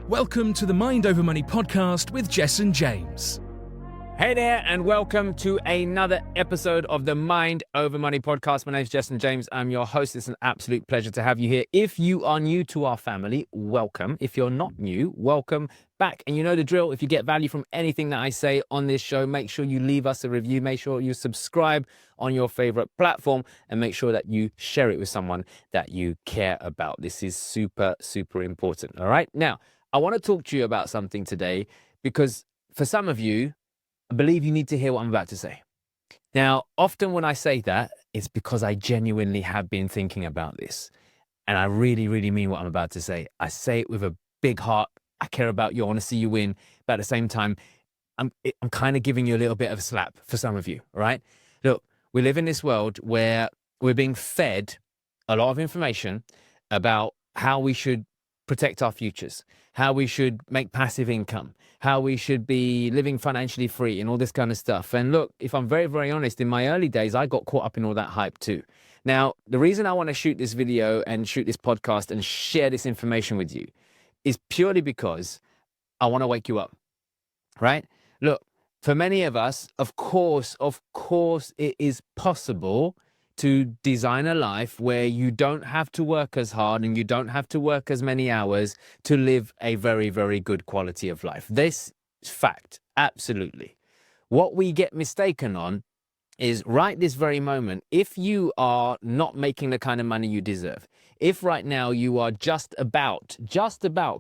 Welcome to the Mind Over Money podcast with Jessen James. Hey there, and welcome to another episode of the Mind Over Money podcast. My name is Jessen James. I'm your host. It's an absolute pleasure to have you here. If you are new to our family, welcome. If you're not new, welcome back. And you know the drill. If you get value from anything that I say on this show, make sure you leave us a review. Make sure you subscribe on your favorite platform and make sure that you share it with someone that you care about. This is super, super important. All right. Now, I want to talk to you about something today because for some of you, I believe you need to hear what I'm about to say. Now, often when I say that, it's because I genuinely have been thinking about this. And I really, really mean what I'm about to say. I say it with a big heart. I care about you. I want to see you win. But at the same time, I'm kind of giving you a little bit of a slap for some of you, right? Look, we live in this world where we're being fed a lot of information about how we should protect our futures, how we should make passive income, how we should be living financially free and all this kind of stuff. And look, if I'm very, very honest, in my early days, I got caught up in all that hype too. Now, the reason I want to shoot this video and shoot this podcast and share this information with you is purely because I want to wake you up, right? Look, for many of us, of course, it is possible to design a life where you don't have to work as hard and you don't have to work as many hours to live a very, very good quality of life. This is fact, absolutely. What we get mistaken on is right this very moment, if you are not making the kind of money you deserve, if right now you are just about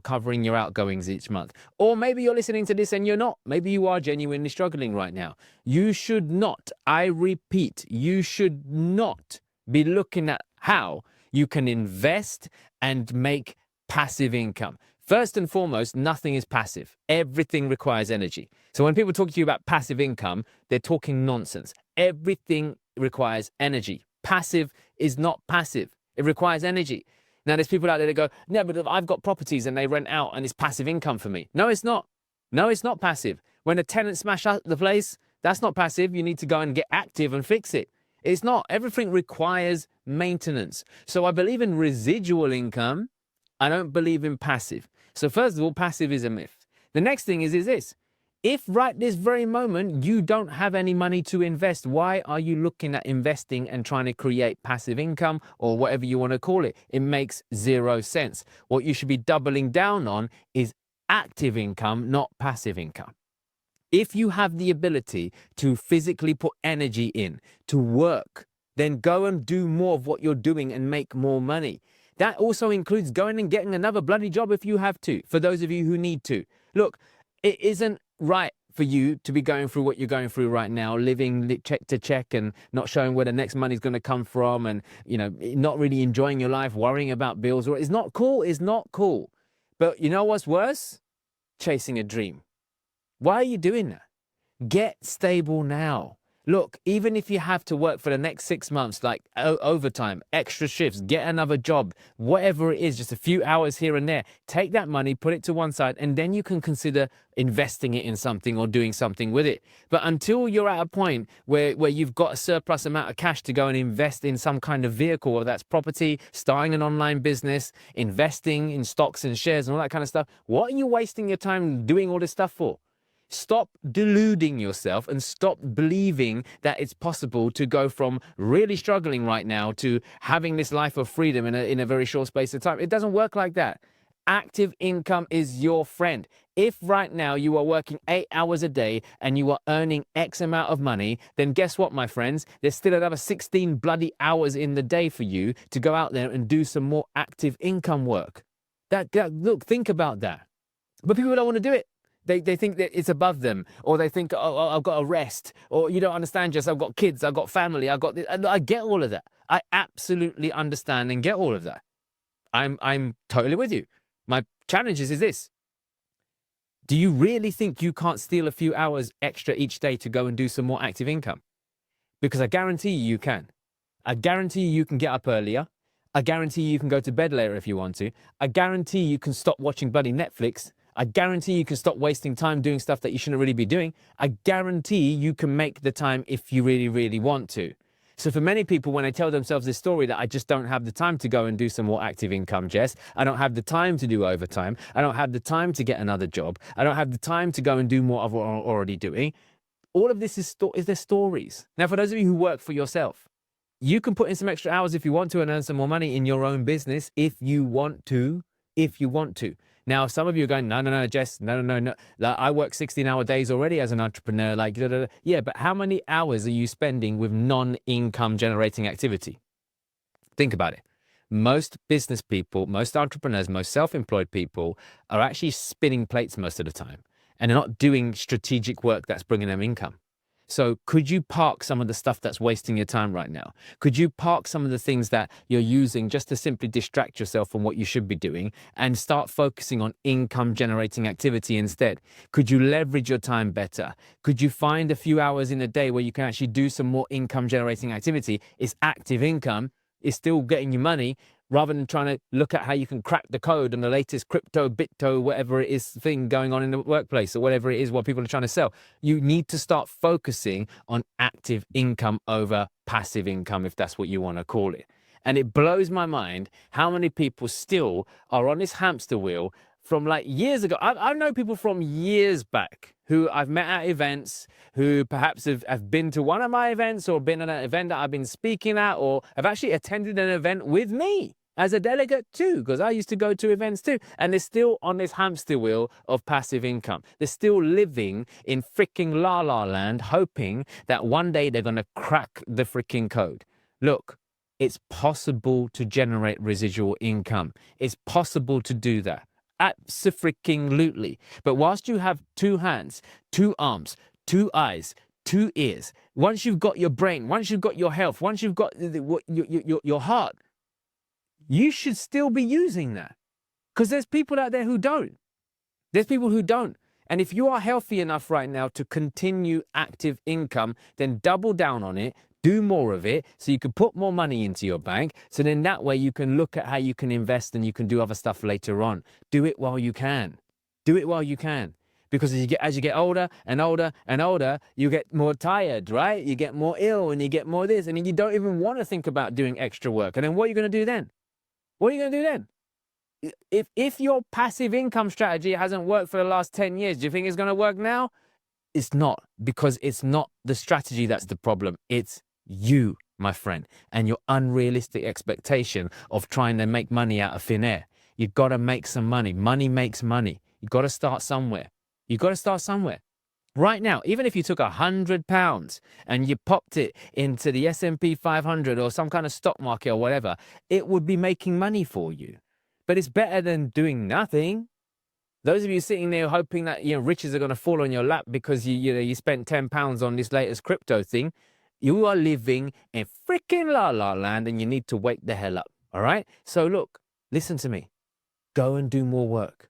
covering your outgoings each month, or maybe you're listening to this and you're not, maybe you are genuinely struggling right now, you should not, I repeat, you should not be looking at how you can invest and make passive income. First and foremost, nothing is passive. Everything requires energy. So when people talk to you about passive income, they're talking nonsense. Everything requires energy. Passive is not passive. It requires energy. Now, there's people out there that go, no, but I've got properties and they rent out and it's passive income for me. No, it's not. No, it's not passive. When a tenant smash out the place, that's not passive. You need to go and get active and fix it. It's not. Everything requires maintenance. So I believe in residual income. I don't believe in passive. So first of all, passive is a myth. The next thing is this. If right this very moment you don't have any money to invest, why are you looking at investing and trying to create passive income or whatever you want to call it? It makes zero sense. What you should be doubling down on is active income, not passive income. If you have the ability to physically put energy in, to work, then go and do more of what you're doing and make more money. That also includes going and getting another bloody job if you have to, for those of you who need to. Look, it isn't right for you to be going through what you're going through right now, living check to check and not showing where the next money's going to come from and, you know, not really enjoying your life, worrying about bills. It's not cool. It's not cool. But you know what's worse? Chasing a dream. Why are you doing that? Get stable now. Look, even if you have to work for the next 6 months, like overtime, extra shifts, get another job, whatever it is, just a few hours here and there, take that money, put it to one side, and then you can consider investing it in something or doing something with it. But until you're at a point where you've got a surplus amount of cash to go and invest in some kind of vehicle, whether that's property, starting an online business, investing in stocks and shares and all that kind of stuff, what are you wasting your time doing all this stuff for? Stop deluding yourself and stop believing that it's possible to go from really struggling right now to having this life of freedom in a very short space of time. It doesn't work like that. Active income is your friend. If right now you are working 8 hours a day and you are earning X amount of money, then guess what, my friends? There's still another 16 bloody hours in the day for you to go out there and do some more active income work. Look, think about that. But people don't want to do it. They think that it's above them, or they think, oh, I've got to rest, or you don't understand, just I've got kids, I've got family, I've got this. I get all of that. I absolutely understand and get all of that. I'm totally with you. My challenge is this. Do you really think you can't steal a few hours extra each day to go and do some more active income? Because I guarantee you can. I guarantee you can get up earlier. I guarantee you can go to bed later if you want to. I guarantee you can stop watching bloody Netflix. I guarantee you can stop wasting time doing stuff that you shouldn't really be doing. I guarantee you can make the time if you really, really want to. So for many people, when they tell themselves this story that I just don't have the time to go and do some more active income, Jess, I don't have the time to do overtime, I don't have the time to get another job, I don't have the time to go and do more of what I'm already doing. All of this is their stories. Now, for those of you who work for yourself, you can put in some extra hours if you want to and earn some more money in your own business if you want to. Now, some of you are going, no, Jess, no. Like, I work 16-hour days already as an entrepreneur. Like, yeah, but how many hours are you spending with non-income generating activity? Think about it. Most business people, most entrepreneurs, most self-employed people are actually spinning plates most of the time, and they're not doing strategic work that's bringing them income. So could you park some of the stuff that's wasting your time right now? Could you park some of the things that you're using just to simply distract yourself from what you should be doing and start focusing on income generating activity instead? Could you leverage your time better? Could you find a few hours in a day where you can actually do some more income generating activity? It's active income. It's still getting you money, rather than trying to look at how you can crack the code on the latest crypto, bitto, whatever it is thing going on in the workplace, or whatever it is what people are trying to sell. You need to start focusing on active income over passive income, if that's what you want to call it. And it blows my mind how many people still are on this hamster wheel from like years ago. I know people from years back who I've met at events, who perhaps have been to one of my events or been at an event that I've been speaking at, or have actually attended an event with me as a delegate too, because I used to go to events too. And they're still on this hamster wheel of passive income. They're still living in freaking la la land, hoping that one day they're going to crack the freaking code. Look, it's possible to generate residual income. It's possible to do that. Absolutely. But whilst you have two hands, two arms, two eyes, two ears, once you've got your brain, once you've got your health, once you've got your heart, you should still be using that. Because there's people out there who don't. There's people who don't. And if you are healthy enough right now to continue active income, then double down on it. Do more of it so you can put more money into your bank. So then that way you can look at how you can invest and you can do other stuff later on. Do it while you can. Do it while you can. Because as you get older and older and older, you get more tired, right? You get more ill and you get more this. And then you don't even want to think about doing extra work. And then what are you going to do then? What are you going to do then? If your passive income strategy hasn't worked for the last 10 years, do you think it's going to work now? It's not, because it's not the strategy that's the problem. It's you, my friend, and your unrealistic expectation of trying to make money out of thin air. You've got to make some money. Money makes money. You've got to start somewhere. You've got to start somewhere. Right now, even if you took £100 and you popped it into the S&P 500 or some kind of stock market or whatever, it would be making money for you. But it's better than doing nothing. Those of you sitting there hoping that riches are going to fall on your lap because you spent £10 on this latest crypto thing, you are living in freaking la la land, and you need to wake the hell up. All right. So look, listen to me. Go and do more work.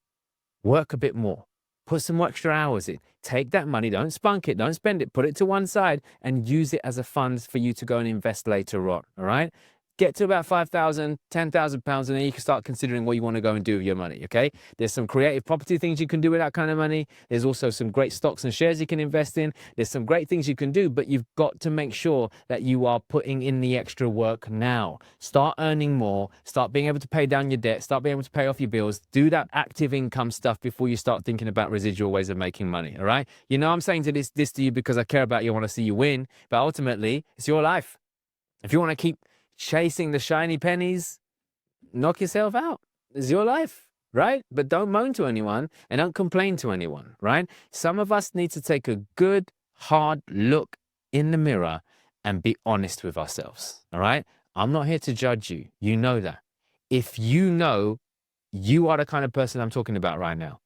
Work a bit more. Put some extra hours in. Take that money. Don't spunk it. Don't spend it. Put it to one side and use it as a fund for you to go and invest later on. All right. Get to about £5,000, £10,000, and then you can start considering what you want to go and do with your money, okay? There's some creative property things you can do with that kind of money. There's also some great stocks and shares you can invest in. There's some great things you can do, but you've got to make sure that you are putting in the extra work now. Start earning more. Start being able to pay down your debt. Start being able to pay off your bills. Do that active income stuff before you start thinking about residual ways of making money, all right? I'm saying this to you because I care about you, I want to see you win, but ultimately, it's your life. If you want to keep chasing the shiny pennies, knock yourself out. It's your life, right? But don't moan to anyone and don't complain to anyone, right? Some of us need to take a good, hard look in the mirror and be honest with ourselves, all right? I'm not here to judge you. You know that. If you know you are the kind of person I'm talking about right now,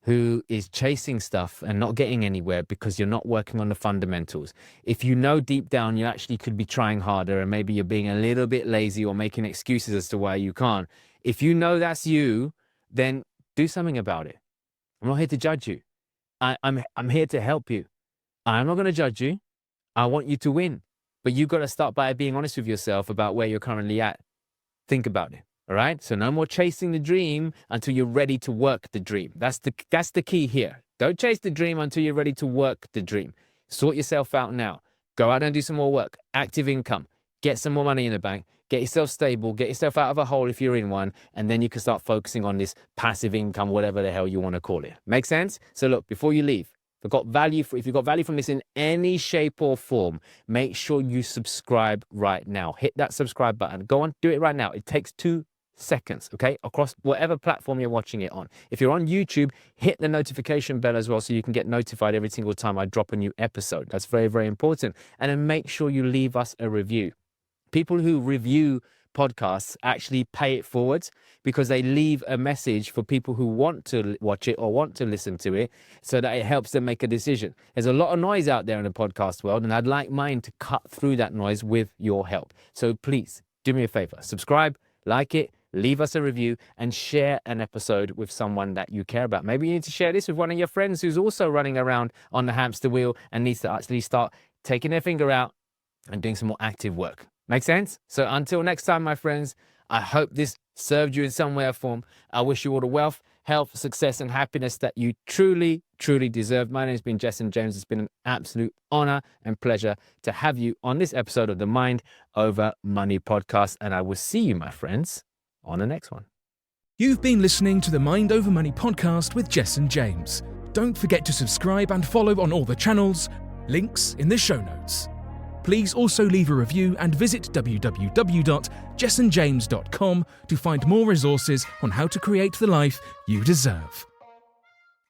who is chasing stuff and not getting anywhere because you're not working on the fundamentals. If you know deep down you actually could be trying harder and maybe you're being a little bit lazy or making excuses as to why you can't. If you know that's you, then do something about it. I'm not here to judge you. I'm here to help you. I'm not going to judge you. I want you to win. But you've got to start by being honest with yourself about where you're currently at. Think about it. All right. So no more chasing the dream until you're ready to work the dream. That's the key here. Don't chase the dream until you're ready to work the dream. Sort yourself out now. Go out and do some more work. Active income. get some more money in the bank, get yourself stable, get yourself out of a hole if you're in one, and then you can start focusing on this passive income, whatever the hell you want to call it. Make sense? So look, before you leave, if you got value from this in any shape or form, make sure you subscribe right now. Hit that subscribe button. Go on, do it right now. It takes 2 seconds, okay? Across whatever platform you're watching it on. If you're on YouTube, hit the notification bell as well so you can get notified every single time I drop a new episode. That's very, very important. And then make sure you leave us a review. People who review podcasts actually pay it forward because they leave a message for people who want to watch it or want to listen to it so that it helps them make a decision. There's a lot of noise out there in the podcast world, and I'd like mine to cut through that noise with your help. So please do me a favor, subscribe, like it, leave us a review, and share an episode with someone that you care about. Maybe you need to share this with one of your friends who's also running around on the hamster wheel and needs to actually start taking their finger out and doing some more active work. Make sense? So until next time, my friends, I hope this served you in some way or form. I wish you all the wealth, health, success, and happiness that you truly, truly deserve. My name has been Jessen James. It's been an absolute honor and pleasure to have you on this episode of the Mind Over Money podcast. And I will see you, my friends, on the next one. You've been listening to the Mind Over Money podcast with Jessen James. Don't forget to subscribe and follow on all the channels, links in the show notes. Please also leave a review and visit www.jessenjames.com to find more resources on how to create the life you deserve.